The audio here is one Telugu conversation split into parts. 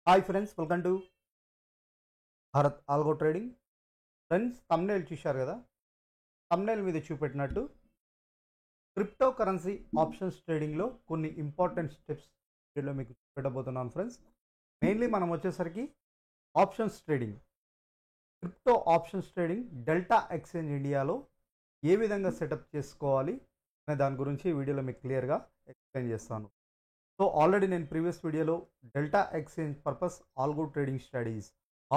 Hi friends, welcome to Bharat algo trading. Friends, thumbnail చూశారు కదా. తమ్నైల్ మీద చూపెట్టినట్టు క్రిప్టో కరెన్సీ ఆప్షన్స్ ట్రేడింగ్లో కొన్ని ఇంపార్టెంట్ స్టెప్స్ వీడియోలో మీకు చూపెట్టబోతున్నాను ఫ్రెండ్స్. మెయిన్లీ మనం వచ్చేసరికి options trading, crypto options trading delta exchange ఇండియాలో ఏ విధంగా సెటప్ చేసుకోవాలి అనే దాని గురించి ఈ వీడియోలో మీకు క్లియర్గా ఎక్స్ప్లెయిన్ చేస్తాను. సో ఆల్రెడీ నేను ప్రీవియస్ వీడియోలో delta exchange purpose algo trading strategies,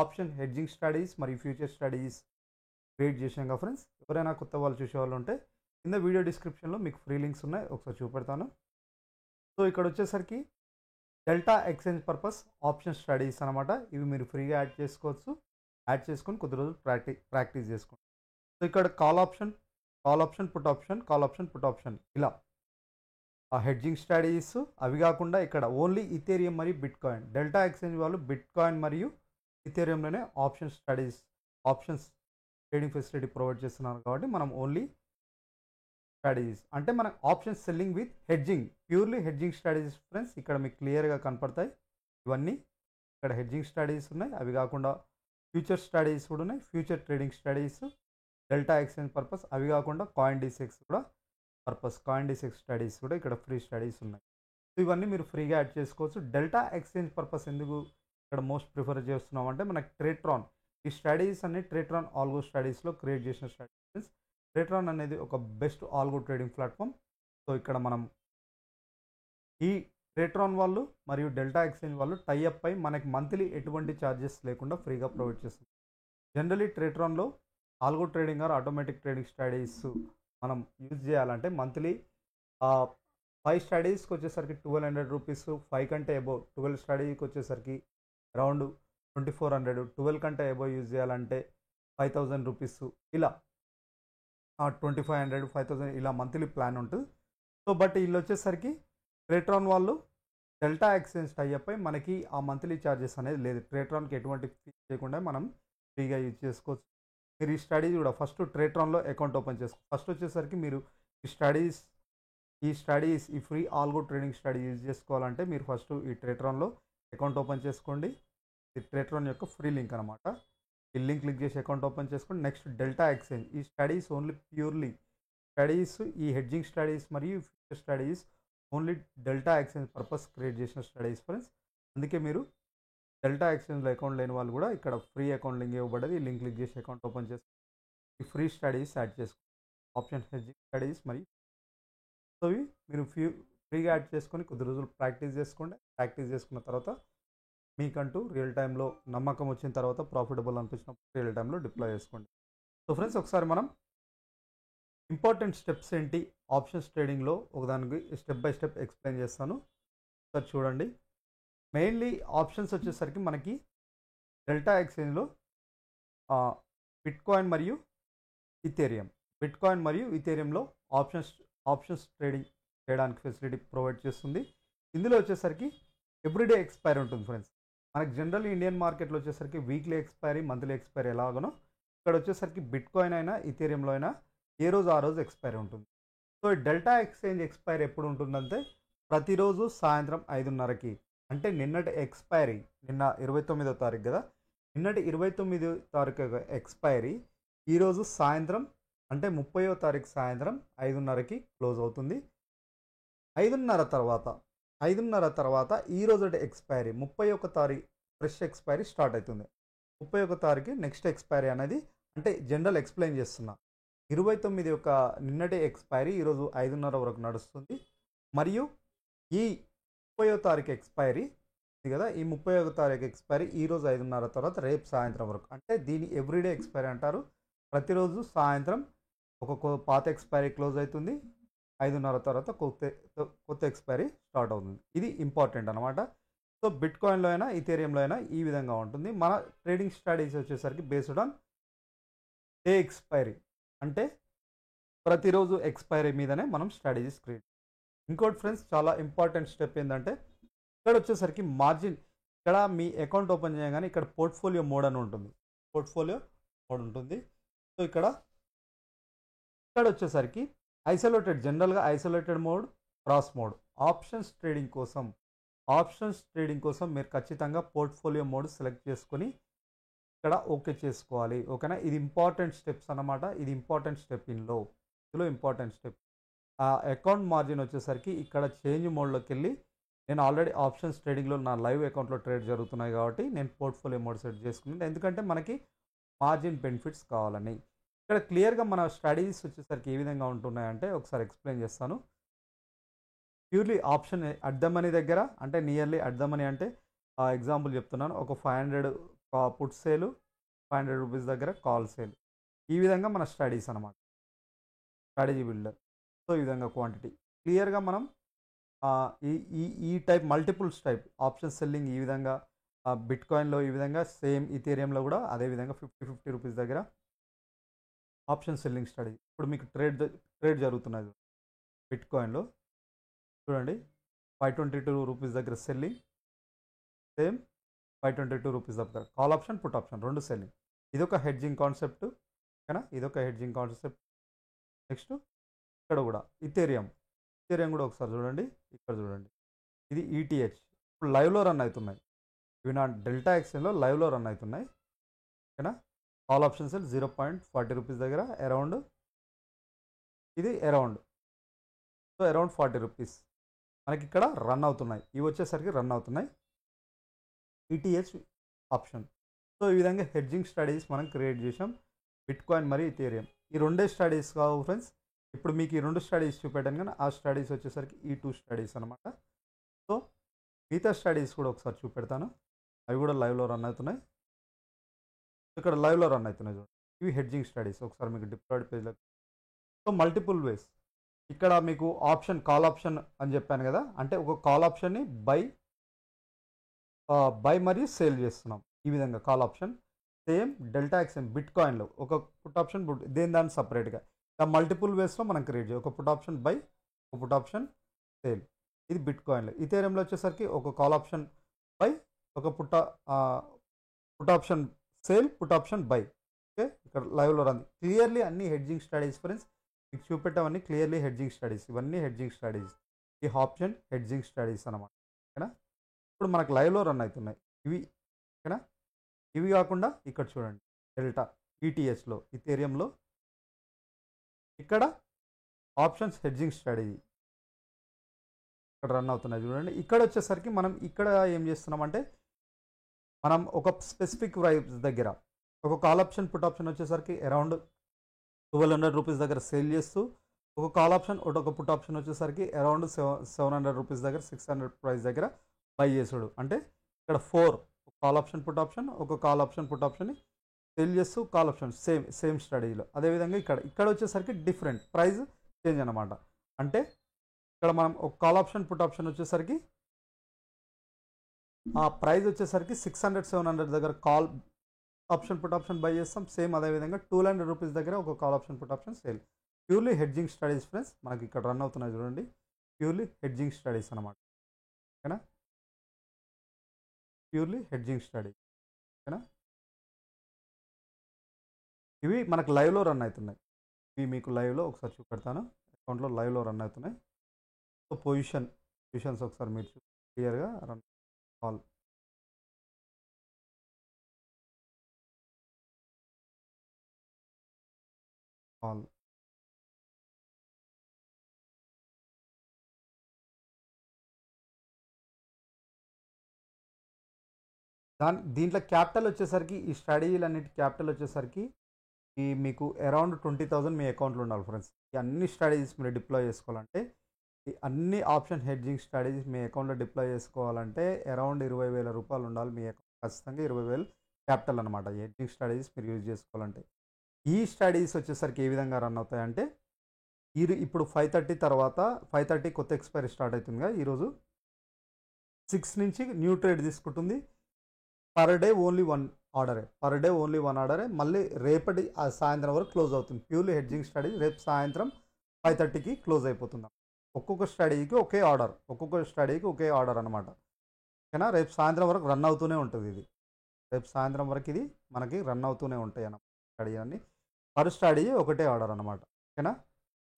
option hedging strategies మరియు ఫ్యూచర్ స్ట్రాటజీస్ క్రియేట్ చేశాం కదా ఫ్రెండ్స్. ఎవరైనా కొత్త వాళ్ళు చూసే వాళ్ళు ఉంటే కింద వీడియో డిస్క్రిప్షన్లో మీకు ఫ్రీ లింక్స్ ఉన్నాయి, ఒకసారి చూపెడతాను. సో ఇక్కడ వచ్చేసరికి delta exchange purpose option strategies అనమాట. ఇవి మీరు ఫ్రీగా యాడ్ చేసుకోవచ్చు. యాడ్ చేసుకొని కొద్ది రోజులు ప్రాక్టీస్ చేసుకోండి. సో ఇక్కడ call option, put option, call option, put option, ఇలా ఆ హెడ్జింగ్ స్ట్రాటజీస్. అవి కాకుండా ఇక్కడ ఓన్లీ ఇథేరియం మరియు బిట్ కాయిన్, డెల్టా ఎక్స్చేంజ్ వాళ్ళు బిట్ కాయిన్ మరియు ఇథేరియంలోనే option strategies, options trading facility provide చేస్తున్నారు. కాబట్టి మనం ఓన్లీ స్ట్రాటజీస్ అంటే మనం options selling with hedging, purely hedging strategies friends. ఇక్కడ మీకు క్లియర్గా కనపడతాయి ఇవన్నీ. ఇక్కడ హెడ్జింగ్ స్ట్రాటజీస్ ఉన్నాయి. అవి కాకుండా ఫ్యూచర్ స్ట్రాటజీస్ కూడా ఉన్నాయి, future trading strategies delta exchange purpose. అవి కాకుండా కాయిన్ డిసెక్స్ కూడా పర్పస్, కాయిన్ డిసెక్స్ స్టడీస్ కూడా ఇక్కడ ఫ్రీ స్టడీస్ ఉన్నాయి. సో ఇవన్నీ మీరు ఫ్రీగా యాడ్ చేసుకోవచ్చు. డెల్టా ఎక్స్చేంజ్ పర్పస్ ఎందుకు ఇక్కడ మోస్ట్ ప్రిఫర్ చేస్తున్నాం అంటే మనకి ట్రేట్రాన్, ఈ స్టడీస్ అన్ని ట్రేట్రాన్ ఆల్గో స్టడీస్లో క్రియేట్ చేసిన స్టడీస్. ట్రేట్రాన్ అనేది ఒక best algo trading platform. So ఇక్కడ మనం ఈ ట్రేట్రాన్ వాళ్ళు మరియు డెల్టా ఎక్స్చేంజ్ వాళ్ళు టైఅప్ అయి మనకి మంత్లీ ఎటువంటి ఛార్జెస్ లేకుండా ఫ్రీగా ప్రొవైడ్ చేస్తుంది. జనరలీ ట్రేట్రాన్లో algo trading or automatic trading studies మనం యూజ్ చేయాలంటే మంత్లీ 5 స్టడీస్కి వచ్చేసరికి 1200 రూపీస్, 5 కంటే అబోవ్ 12 స్టడీకి వచ్చేసరికి అరౌండ్ 2400, 12 కంటే అబోవ్ యూజ్ చేయాలంటే 5000 రూపీస్, ఇలా 2500, 5000 ఇలా మంత్లీ ప్లాన్ ఉంటుంది. సో బట్ వీళ్ళు వచ్చేసరికి ట్రేట్రాన్ వాళ్ళు డెల్టా ఎక్స్చేంజ్ టైఅప్ అయి మనకి ఆ మంత్లీ ఛార్జెస్ అనేది లేదు. ట్రేట్రాన్కి ఎటువంటి ఫీ చేయకుండా మనం ఫ్రీగా యూజ్ చేసుకోవచ్చు. మీరు ఈ స్టడీస్ కూడా ఫస్ట్ ట్రేట్రాన్లో అకౌంట్ ఓపెన్ చేసుకో. ఫస్ట్ వచ్చేసరికి మీరు ఈ స్టడీస్ ఈ free algo trading study use చేసుకోవాలంటే మీరు ఫస్ట్ ఈ ట్రేట్రాన్లో అకౌంట్ ఓపెన్ చేసుకోండి. ఈ ట్రేట్రాన్ యొక్క ఫ్రీ లింక్ అనమాట. ఈ లింక్ క్లిక్ చేసి అకౌంట్ ఓపెన్ చేసుకోండి. నెక్స్ట్ డెల్టా ఎక్స్చేంజ్, ఈ స్టడీస్ ఓన్లీ ప్యూర్లీ స్టడీస్, ఈ హెడ్జింగ్ స్టడీస్ మరియు future studies only delta exchange purpose create చేసిన స్టడీస్ ఫ్రెండ్స్. అందుకే మీరు డెల్టా ఎక్స్చేంజ్లో అకౌంట్ లేని వాళ్ళు కూడా ఇక్కడ ఫ్రీ అకౌంట్ లింక్ ఇవ్వబడ్డది. ఈ లింక్ క్లిక్ చేసి అకౌంట్ ఓపెన్ చేసుకుని ఈ ఫ్రీ స్టడీస్ యాడ్ చేసుకోండి. ఆప్షన్ హెడ్జింగ్ స్టడీస్ మరియు సో ఇవి మీరు ఫ్రీగా యాడ్ చేసుకొని కొద్ది రోజులు ప్రాక్టీస్ చేసుకోండి. ప్రాక్టీస్ చేసుకున్న తర్వాత మీకంటూ రియల్ టైంలో నమ్మకం వచ్చిన తర్వాత ప్రాఫిటబుల్ అనిపించినప్పుడు రియల్ టైంలో డిప్లాయ్ చేసుకోండి. సో ఫ్రెండ్స్, ఒకసారి మనం ఇంపార్టెంట్ స్టెప్స్ ఏంటి ఆప్షన్స్ ట్రేడింగ్లో ఒకదానికి స్టెప్ బై స్టెప్ ఎక్స్ప్లెయిన్ చేస్తాను. ఒకసారి చూడండి. మెయిన్లీ ఆప్షన్స్ వచ్చేసరికి మనకి డెల్టా ఎక్స్చేంజ్లో బిట్ కాయిన్ మరియు ఇథేరియంలో ఆప్షన్స్ ట్రేడింగ్ చేయడానికి ఫెసిలిటీ ప్రొవైడ్ చేస్తుంది. ఇందులో వచ్చేసరికి ఎవ్రీడే ఎక్స్పైరీ ఉంటుంది ఫ్రెండ్స్. మనకి జనరల్ ఇండియన్ మార్కెట్లో వచ్చేసరికి వీక్లీ ఎక్స్పైరీ, మంత్లీ ఎక్స్పైరీ ఎలాగనో ఇక్కడ వచ్చేసరికి బిట్ కాయిన్ అయినా ఇథేరియంలో అయినా ఏ రోజు ఆ రోజు ఎక్స్పైరీ ఉంటుంది. సో డెల్టా ఎక్స్చేంజ్ ఎక్స్పైరీ ఎప్పుడు ఉంటుందంటే ప్రతిరోజు సాయంత్రం 5:30కి. అంటే నిన్నటి ఎక్స్పైరీ నిన్న 29వ తారీఖు కదా, నిన్నటి 29వ తారీఖు ఎక్స్పైరీ ఈరోజు సాయంత్రం అంటే 30వ తారీఖు సాయంత్రం 5:30కి క్లోజ్ అవుతుంది. 5:30 తర్వాత ఈ రోజు ఎక్స్పైరీ 31వ తారీఖు ఫ్రెష్ ఎక్స్పైరీ స్టార్ట్ అవుతుంది. 31వ తారీఖు నెక్స్ట్ ఎక్స్పైరీ అనేది అంటే జనరల్ ఎక్స్ప్లెయిన్ చేస్తున్నా. 29 యొక్క నిన్నటి ఎక్స్పైరీ ఈరోజు 5:30 వరకు నడుస్తుంది. మరియు ఈ 30వ తారీఖు ఎక్స్పైరీ కదా, ఈ 30వ తారీఖు ఎక్స్పైరీ ఈరోజు 5:30 తర్వాత రేపు సాయంత్రం వరకు. అంటే దీన్ని ఎవ్రీడే ఎక్స్పైరీ అంటారు. ప్రతిరోజు సాయంత్రం ఒక పాత ఎక్స్పైరీ క్లోజ్ అవుతుంది, 5:30 తర్వాత కొత్త ఎక్స్పైరీ స్టార్ట్ అవుతుంది. ఇది ఇంపార్టెంట్ అనమాట. సో బిట్ కాయిన్లో అయినా ఇథేరియంలో అయినా ఈ విధంగా ఉంటుంది. మన ట్రేడింగ్ స్ట్రాటజీస్ వచ్చేసరికి బేస్డ్ ఆన్ డే ఎక్స్పైరీ, అంటే ప్రతిరోజు ఎక్స్పైరీ మీదనే మనం స్ట్రాటజీస్ క్రియేట్. ఇంకోటి ఫ్రెండ్స్, చాలా ఇంపార్టెంట్ స్టెప్ ఏంటంటే ఇక్కడ వచ్చేసరికి మార్జిన్, ఇక్కడ మీ అకౌంట్ ఓపెన్ చేయగానే ఇక్కడ పోర్ట్ఫోలియో మోడ్ అని ఉంటుంది. సో ఇక్కడ వచ్చేసరికి జనరల్గా isolated mode, cross mode. Options trading కోసం ఆప్షన్స్ ట్రేడింగ్ కోసం మీరు ఖచ్చితంగా పోర్ట్ఫోలియో మోడ్ సెలెక్ట్ చేసుకొని ఇక్కడ ఓకే చేసుకోవాలి. ఓకేనా? ఇది ఇంపార్టెంట్ స్టెప్స్ అన్నమాట. ఇది ఇంపార్టెంట్ స్టెప్ ఇందులో ఇంపార్టెంట్ స్టెప్. అకౌంట్ మార్జిన్ వచ్చేసరికి ఇక్కడ చేంజ్ మోడ్‌లోకెళ్ళి నేను ఆల్రెడీ ఆప్షన్స్ ట్రేడింగ్‌లో నా లైవ్ అకౌంట్‌లో ట్రేడ్ జరుగుతున్నాయి కాబట్టి నేను పోర్ట్ఫోలియో మోడ్ సెట్ చేసుకున్నాను. ఎందుకంటే మనకి మార్జిన్ బెనిఫిట్స్ కావాలని. ఇక్కడ క్లియర్‌గా మన స్ట్రాటజీస్ వచ్చేసరికి ఏ విధంగా ఉంటున్నాయంటే ఒకసారి ఎక్స్‌ప్లెయిన్ చేస్తాను. Purely option at the money దగ్గర అంటే నియర్లీ అట్ ద మనీ అంటే ఎగ్జాంపుల్ చెప్తున్నాను. ఒక 500 పుట్ సేల్, ₹500 దగ్గర కాల్ సేల్. ఈ విధంగా మన స్ట్రాటజీస్ అనమాట. Strategy builder. సో, ఈ విధంగా క్వాంటిటీ. క్లియర్‌గా మనం ఈ ఈ ఈ type multiples type option selling ఈ విధంగా బిట్‌కాయిన్‌లో ఈ విధంగా సేమ్ ఈథీరియంలో కూడా అదే విధంగా ₹50 దగ్గర ఆప్షన్ సెల్లింగ్ స్ట్రాటజీ. ఇప్పుడు మీకు ట్రేడ్ జరుగుతున్నది బిట్‌కాయిన్‌లో చూడండి. ₹522 దగ్గర సెల్లింగ్, సేమ్ ₹522 దగ్గర call option, put option 2 selling. ఇదొక హెడ్జింగ్ కాన్సెప్ట్. ఓకేనా? ఇదొక హెడ్జింగ్ కాన్సెప్ట్. నెక్స్ట్ ఇక్కడ కూడా ఇథీరియం కూడా ఒకసారి చూడండి. ఇక్కడ చూడండి. ఇది ఈటీహెచ్ ఇప్పుడు లైవ్‌లో రన్ అవుతున్నాయి. ఇవి నా డెల్టా ఎక్స్చేంజ్‌లో లైవ్‌లో రన్ అవుతున్నాయి. ఓకేనా? కాల్ ఆప్షన్ సెల్ ₹0.40 దగ్గర అరౌండ్ ఇది అరౌండ్ సో, అరౌండ్ ₹40 మనకి ఇక్కడ రన్ అవుతున్నాయి. ఇవి వచ్చేసరికి రన్ అవుతున్నాయి. ETH option. సో, ఈ విధంగా హెడ్జింగ్ స్ట్రాటజీస్ మనం క్రియేట్ చేసాం. బిట్‌కాయిన్ మరియు ఇథీరియం. ఈ రెండే స్ట్రాటజీస్ కావు ఫ్రెండ్స్. ఇప్పుడు మీకు ఈ 2 స్ట్రాటజీస్ చూపెట్టాను కానీ ఆ స్ట్రాటజీస్ వచ్చేసరికి ఈ 2 స్ట్రాటజీస్ అనమాట. సో, మిగతా స్ట్రాటజీస్ కూడా ఒకసారి చూపెడతాను. అవి కూడా లైవ్‌లో రన్ అవుతున్నాయి. ఇక్కడ లైవ్‌లో రన్ అవుతున్నాయి చూడండి. ఇవి హెడ్జింగ్ స్ట్రాటజీస్. ఒకసారి మీకు డిప్లాయిడ్ పేజ్‌లో సో, మల్టిపుల్ వేస్. ఇక్కడ మీకు ఆప్షన్ కాల్ ఆప్షన్ అని చెప్పాను కదా! అంటే ఒక కాల్ ఆప్షన్‌ని బై మరియు సేల్ చేస్తున్నాం. ఈ విధంగా కాల్ ఆప్షన్. సేమ్ డెల్టా ఎక్స్‌ఎం బిట్‌కాయిన్‌లో ఒక పుట్ ఆప్షన్ దాన్ని సెపరేట్‌గా. మల్టిపుల్ వేస్‌లో మనం క్రియేట్ చేయాలి. ఒక పుట్ ఆప్షన్ బై, ఒక పుట్ ఆప్షన్ సేల్. ఇది బిట్‌కాయిన్‌లో. ఇథీరియంలో వచ్చేసరికి ఒక కాల్ ఆప్షన్ బై, ఒక put option sale, put option by. Okay. ఇక్కడ లైవ్‌లో రన్. క్లియర్‌లీ అన్ని హెడ్జింగ్ స్ట్రాటజీస్ ఫ్రెండ్స్. మీకు చూపెట్టేవన్నీ క్లియర్‌లీ హెడ్జింగ్ స్ట్రాటజీస్. ఇవన్నీ హెడ్జింగ్ స్ట్రాటజీస్. ఈ ఆప్షన్ హెడ్జింగ్ స్ట్రాటజీస్ అనమాట. ఓకేనా? ఇప్పుడు మనకు లైవ్‌లో రన్ అవుతున్నాయి. ఇవి ఓకేనా? ఇవి కాకుండా ఇక్కడ చూడండి. డెల్టా ఈటీహెచ్‌లో ఇథీరియంలో ఇక్కడ ఆప్షన్స్ హెడ్జింగ్ స్ట్రాటజీ ఇక్కడ రన్ అవుతున్నాయి చూడండి. ఇక్కడ వచ్చేసరికి మనం ఇక్కడ ఏం చేస్తున్నామంటే మనం ఒక స్పెసిఫిక్ ప్రైస్ దగ్గర ఒక కాల్ ఆప్షన్, పుట్ ఆప్షన్ వచ్చేసరికి అరౌండ్ ₹1200 దగ్గర సేల్ చేస్తూ, ఒక కాల్ ఆప్షన్, ఒక పుట్ ఆప్షన్ వచ్చేసరికి అరౌండ్ ₹700 దగ్గర 600 ప్రైస్ దగ్గర బై చేసుడు. అంటే ఇక్కడ 4 కాల్ ఆప్షన్, పుట్ ఆప్షన్, ఒక కాల్ ఆప్షన్, పుట్ ఆప్షన్‌ని సేల్ చేస్తూ కాల్ ఆప్షన్ సేమ్ స్ట్రాటజీలో. అదేవిధంగా ఇక్కడ వచ్చేసరికి డిఫరెంట్ ప్రైస్ చేంజ్ అనమాట. అంటే ఇక్కడ మనం ఒక కాల్ ఆప్షన్, పుట్ ఆప్షన్ వచ్చేసరికి ఆ ప్రైస్ వచ్చేసరికి 600, 700 దగ్గర call option, put option by చేస్తాం. సేమ్ అదేవిధంగా ₹200 దగ్గర ఒక call option, put option sale. Purely hedging strategies friends. మనకి ఇక్కడ రన్ అవుతున్నాయి చూడండి. ప్యూర్లీ హెడ్జింగ్ స్ట్రాటజీస్ అనమాట. ఓకేనా? Purely hedging strategy. ఓకేనా? ఇవి మనకు లైవ్‌లో రన్ అవుతున్నాయి. ఇవి మీకు లైవ్‌లో ఒకసారి చూపెడతాను. అకౌంట్‌లో లైవ్‌లో రన్ అవుతున్నాయి. సో, పొజిషన్స్ ఒకసారి మీరు క్లియర్‌గా రన్ ఆల్. ఆల్. దీంట్లో క్యాపిటల్ వచ్చేసరికి ఈ స్ట్రాటజీలన్నిటి క్యాపిటల్ వచ్చేసరికి ఈ మీకు అరౌండ్ 20,000 మీ అకౌంట్‌లో ఉండాలి ఫ్రెండ్స్. ఈ అన్ని స్ట్రాటజీస్ మీరు డిప్లాయ్ చేసుకోవాలంటే, ఈ అన్ని ఆప్షన్ హెడ్జింగ్ స్ట్రాటజీస్ మీ అకౌంట్‌లో డిప్లాయ్ చేసుకోవాలంటే అరౌండ్ ₹20,000 ఉండాలి మీ అకౌంట్. ఖచ్చితంగా 20,000 క్యాపిటల్ అనమాట. ఈ హెడ్జింగ్ స్ట్రాటజీస్ మీరు యూజ్ చేసుకోవాలంటే. ఈ స్ట్రాటజీస్ వచ్చేసరికి ఏ విధంగా రన్ అవుతాయంటే, ఇప్పుడు 5:30 తర్వాత 5:30 కొత్త ఎక్స్‌పైరీ స్టార్ట్ అవుతుందిగా ఈరోజు. 6 నుంచి న్యూ ట్రేడ్ తీసుకుంటుంది. పర్ డే ఓన్లీ 1 ఆర్డరే. పర్ డే ఓన్లీ 1 ఆర్డరే. మళ్ళీ రేపటి సాయంత్రం వరకు క్లోజ్ అవుతుంది. Purely hedging strategy. రేపు సాయంత్రం 5:30కి క్లోజ్ అయిపోతుంది. ఒక్కొక్క స్ట్రాటజీకి ఒకే ఆర్డర్. ఒక్కొక్క స్ట్రాటజీకి ఒకే ఆర్డర్ అనమాట. ఓకేనా? రేపు సాయంత్రం వరకు రన్ అవుతూనే ఉంటుంది ఇది. రేపు సాయంత్రం వరకు ఇది మనకి రన్ అవుతూనే ఉంటాయి అన్నమాట స్ట్రాటజీ అన్నీ. పర్ స్ట్రాటజీ ఒకటే ఆర్డర్ అనమాట. ఓకేనా?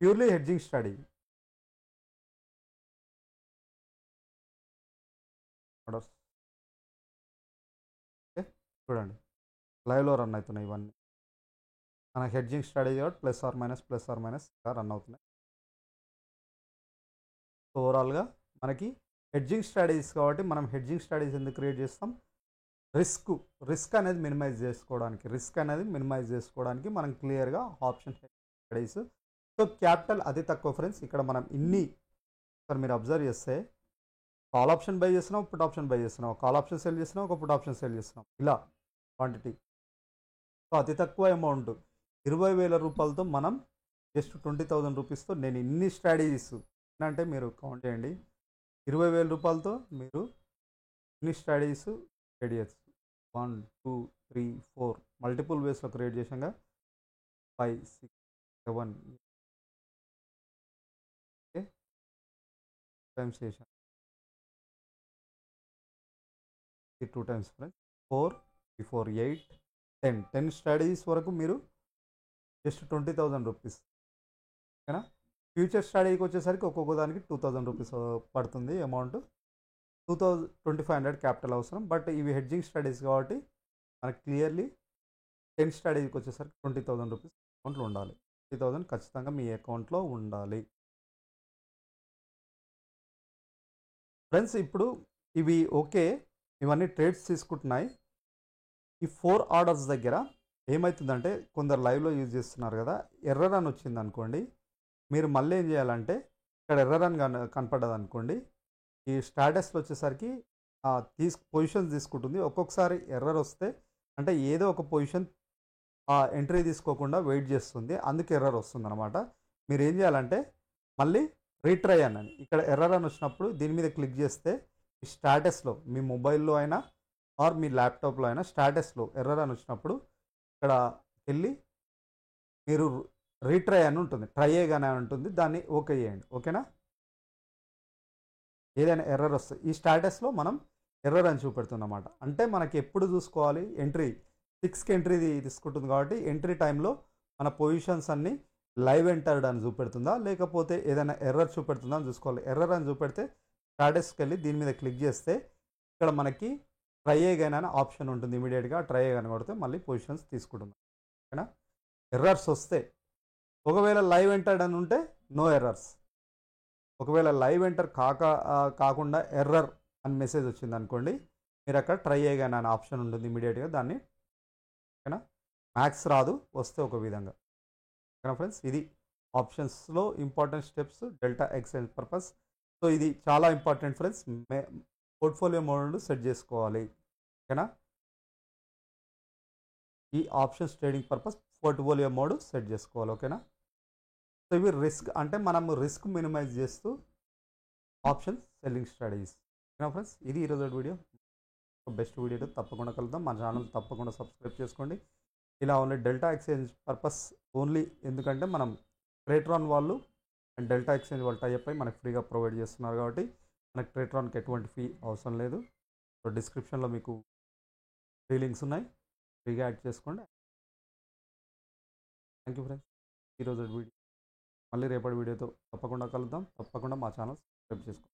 Purely hedging strategy. Orders. Okay, చూడండి లైవ్లో రన్ అవుతున్నాయి ఇవన్నీ. మన హెడ్జింగ్ స్ట్రాటజీ కాబట్టి ప్లస్ ఆర్ మైనస్ రన్ అవుతున్నాయి. ఓవరాల్గా మనకి హెడ్జింగ్ స్ట్రాటజీస్ కాబట్టి మనం హెడ్జింగ్ స్ట్రాటజీస్ ఎందుకు క్రియేట్ చేస్తాం? రిస్క్ అనేది మినిమైజ్ చేసుకోవడానికి మనం క్లియర్గా ఆప్షన్ స్ట్రాటజీస్. సో క్యాపిటల్ అతి తక్కువ ఫ్రెండ్స్. ఇక్కడ మనం ఇన్ని మీరు అబ్జర్వ్ చేస్తే కాల్ ఆప్షన్ బై చేస్తున్నాం, పుట్ ఆప్షన్ బై చేస్తున్నాం, కాల్ ఆప్షన్ సెల్ చేస్తున్నాం, ఒక పుట్ ఆప్షన్ సెల్ చేస్తున్నాం, ఇలా క్వాంటిటీ. సో అతి తక్కువ అమౌంట్ 20,000 రూపాయలతో మనం జస్ట్ 20,000 రూపీస్తో నేను ఇన్ని స్ట్రాటజీస్ అంటే మీరు కౌంట్ చేయండి. 20,000 రూపాయలతో మీరు ఇన్ని స్ట్రాటజీస్ క్రియేట్ చేయొచ్చు. 1 2 3 4 మల్టిపుల్ వేస్లో క్రియేట్ చేసాక 5 6 7 ఓకే టైమ్స్ చేసాను. 2 టైమ్స్ ఫ్రెండ్స్. 4 4 8 10 స్ట్రాటజీస్ వరకు మీరు జస్ట్ 20,000 రూపీస్. ఓకేనా? ఫ్యూచర్ స్ట్రాటజీకి వచ్చేసరికి ఒక్కొక్క దానికి 2,000 రూపీస్ పడుతుంది అమౌంట్. 2,500 క్యాపిటల్ అవసరం. బట్ ఇవి హెడ్జింగ్ స్ట్రాటజీస్ కాబట్టి మనకి క్లియర్లీ 10 స్ట్రాటజీకి వచ్చేసరికి 20,000 రూపీస్ అకౌంట్లో ఉండాలి. 20,000 ఖచ్చితంగా మీ అకౌంట్లో ఉండాలి ఫ్రెండ్స్. ఇప్పుడు ఇవి ఓకే, ఇవన్నీ ట్రేడ్స్ తీసుకుంటున్నాయి. ఈ 4 ఆర్డర్స్ దగ్గర ఏమవుతుందంటే కొందరు లైవ్లో యూజ్ చేస్తున్నారు కదా, ఎర్రర్ అని వచ్చింది అనుకోండి, మీరు మళ్ళీ ఏం చేయాలంటే ఇక్కడ ఎర్రర్ అని కనపడ్డది అనుకోండి, ఈ స్టాటస్లో వచ్చేసరికి పొజిషన్స్ తీసుకుంటుంది. ఒక్కొక్కసారి ఎర్రర్ వస్తే అంటే ఏదో ఒక పొజిషన్ ఎంట్రీ తీసుకోకుండా వెయిట్ చేస్తుంది, అందుకే ఎర్రర్ వస్తుంది అనమాట. మీరు ఏం చేయాలంటే మళ్ళీ రీట్రై అని ఇక్కడ ఎర్రర్ అని వచ్చినప్పుడు దీని మీద క్లిక్ చేస్తే ఈ స్టాటస్లో మీ మొబైల్లో అయినా ఆర్ మీ ల్యాప్టాప్లో అయినా స్టాటస్లో ఎర్రర్ అని వచ్చినప్పుడు ఇక్కడ వెళ్ళి మీరు రీట్రై అని ఉంటుంది, ట్రై అయ్యగానే ఉంటుంది, దాన్ని ఓకే చేయండి. ఓకేనా? ఏదైనా ఎర్రర్ వస్తే ఈ స్టాటస్లో మనం ఎర్రర్ అని చూపెడుతుందన్నమాట. అంటే మనకి ఎప్పుడు చూసుకోవాలి, ఎంట్రీ 6కి ఎంట్రీ తీసుకుంటుంది కాబట్టి ఎంట్రీ టైంలో మన పొజిషన్స్ అన్నీ లైవ్ ఎంటర్డ్ అని చూపెడుతుందా లేకపోతే ఏదైనా ఎర్రర్ చూపెడుతుందా అని చూసుకోవాలి. ఎర్రర్ అని చూపెడితే స్టాటస్కి వెళ్ళి దీని మీద క్లిక్ చేస్తే ఇక్కడ మనకి ట్రై అగైన్ అనే ఆప్షన్ ఉంటుంది. ఇమీడియట్గా ట్రై అగైన్ కొడితే మళ్ళీ పొజిషన్స్ తీసుకుంటుంది. ఓకేనా? ఎర్రర్స్ వస్తే ఒకవేళ లైవ్ ఎంటర్డ్ అని ఉంటే నో ఎర్రర్స్. ఒకవేళ లైవ్ ఎంటర్ కాకుండా ఎర్రర్ అని మెసేజ్ వచ్చింది అనుకోండి, మీరు అక్కడ ట్రై అగైన్ అనే ఆప్షన్ ఉంటుంది ఇమీడియట్గా దాన్ని. ఓకేనా? మ్యాక్స్ రాదు, వస్తే ఒక విధంగా. ఓకేనా ఫ్రెండ్స్? ఇది ఆప్షన్స్లో important steps delta exchange purpose. So ఇది చాలా important friends. Portfolio mode set చేసుకోవాలి. ఓకేనా? ఈ options trading purpose portfolio mode set చేసుకోవాలి. ఓకేనా? సో ఇవి రిస్క్ అంటే మనము రిస్క్ మినిమైజ్ చేస్తూ ఆప్షన్స్ సెల్లింగ్ స్ట్రాటజీస్. ఓకేనా ఫ్రెండ్స్? ఇది ఈరోజు వీడియో. బెస్ట్ వీడియోతో తప్పకుండా కలుద్దాం. మా ఛానల్ తప్పకుండా సబ్స్క్రైబ్ చేసుకోండి. ఇలా only delta exchange purpose only, ఎందుకంటే మనం ట్రేట్రాన్ వాళ్ళు అండ్ డెల్టా ఎక్స్చేంజ్ వాళ్ళు టైప్ అయి మనకు ఫ్రీగా ప్రొవైడ్ చేస్తున్నారు కాబట్టి మనకు ట్రేట్రాన్కి ఎటువంటి ఫీ అవసరం లేదు. సో డిస్క్రిప్షన్లో మీకు ఫ్రీ లింక్స్ ఉన్నాయి, ఫ్రీగా యాడ్ చేసుకోండి. Thank you friends. ఈరోజు వీడియో మళ్ళీ రేపటి వీడియోతో తప్పకుండా కలుద్దాం. తప్పకుండా మా ఛానల్ సబ్స్క్రైబ్ చేసుకోండి.